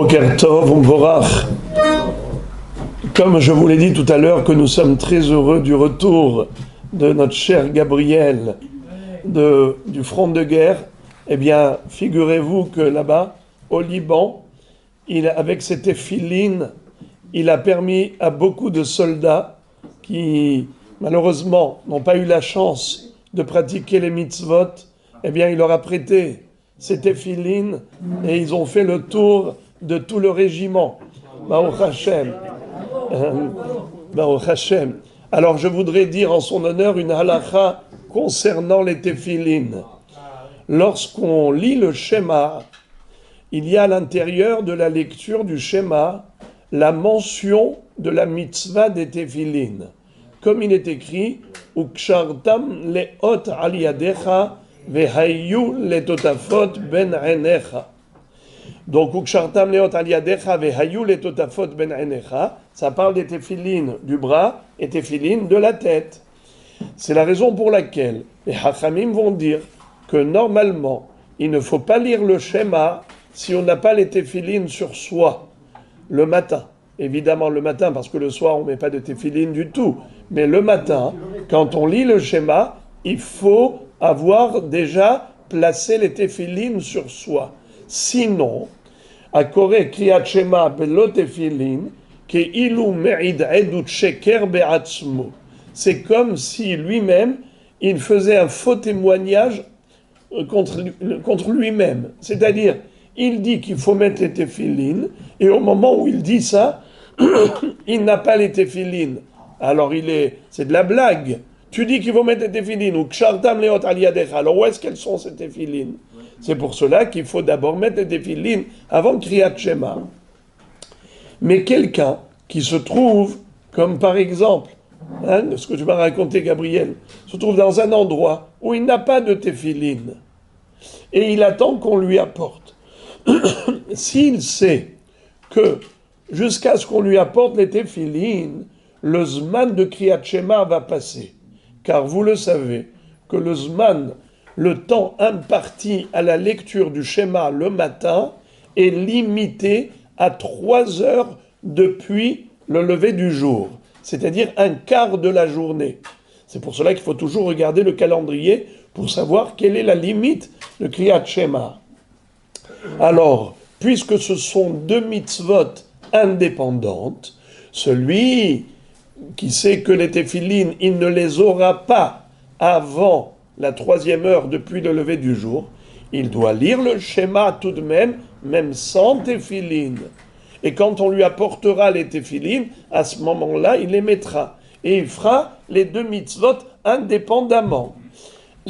Boker Tov, Umvorach. Comme je vous l'ai dit tout à l'heure que nous sommes très heureux du retour de notre cher Gabriel du front de guerre, eh bien, figurez-vous que là-bas, au Liban, avec ses téphilines, il a permis à beaucoup de soldats qui, malheureusement, n'ont pas eu la chance de pratiquer les mitzvot, eh bien, il leur a prêté ses téphilines et ils ont fait le tour de tout le régiment. Baruch Hashem. Baruch Hashem. Alors, je voudrais dire en son honneur une halakha concernant les téphilines. Lorsqu'on lit le schéma, il y a à l'intérieur de la lecture du schéma la mention de la mitzvah des téphilines. Comme il est écrit, Ukshartam leot al yadecha vehayu letotafot ben enecha. Donc, Ukshartam leot al yadecha vehayu letotafot ben enecha, ça parle des téphilines du bras et téphilines de la tête. C'est la raison pour laquelle les hachamim vont dire que normalement, il ne faut pas lire le schéma si on n'a pas les téphilines sur soi le matin. Évidemment le matin, parce que le soir on ne met pas de téphilines du tout. Mais le matin, quand on lit le schéma, il faut avoir déjà placé les téphilines sur soi. Sinon, à Koré kriyat shema belo téphilin, ke ilu me'id edut sheker be'atzmu. C'est comme si lui-même, il faisait un faux témoignage contre lui-même. C'est-à-dire, il dit qu'il faut mettre les téphilines, et au moment où il dit ça, il n'a pas les téphilines. Alors c'est de la blague. Tu dis qu'il faut mettre les téphilines, ou kshartam leot al yadecha. Alors où est-ce qu'elles sont ces téphilines? C'est pour cela qu'il faut d'abord mettre les téphilines avant kriyat shema. Mais quelqu'un qui se trouve, comme par exemple, ce que tu m'as raconté Gabriel, se trouve dans un endroit où il n'a pas de téphilines, et il attend qu'on lui apporte. S'il sait que jusqu'à ce qu'on lui apporte les téphilines, le zman de Kriyat Shema va passer. Car vous le savez, que le zman, le temps imparti à la lecture du schéma le matin, est limité à 3 heures depuis le lever du jour, c'est-à-dire un quart de la journée. C'est pour cela qu'il faut toujours regarder le calendrier pour savoir quelle est la limite de Kriyat Shema. Alors, puisque ce sont deux mitzvot indépendantes, celui qui sait que les téphilines, il ne les aura pas avant la 3e heure depuis le lever du jour, il doit lire le schéma tout de même sans téphilines. Et quand on lui apportera les téphilines, à ce moment-là, il les mettra. Et il fera les deux mitzvot indépendamment.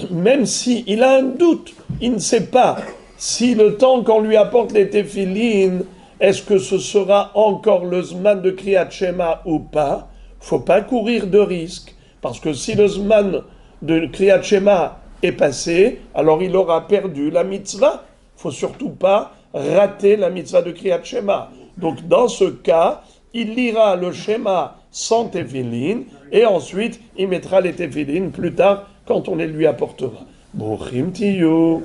Même s'il a un doute, il ne sait pas si le temps qu'on lui apporte les téphilines, est-ce que ce sera encore le zman de Kriyat Shema ou pas? Faut pas courir de risque, parce que si le zman de Kriyat Shema est passé, alors il aura perdu la mitzvah. Faut surtout pas rater la mitzvah de Kriyat Shema. Donc dans ce cas, il lira le schéma sans téphilines, et ensuite il mettra les téphilines plus tard quand on les lui apportera. Bochim tiyu.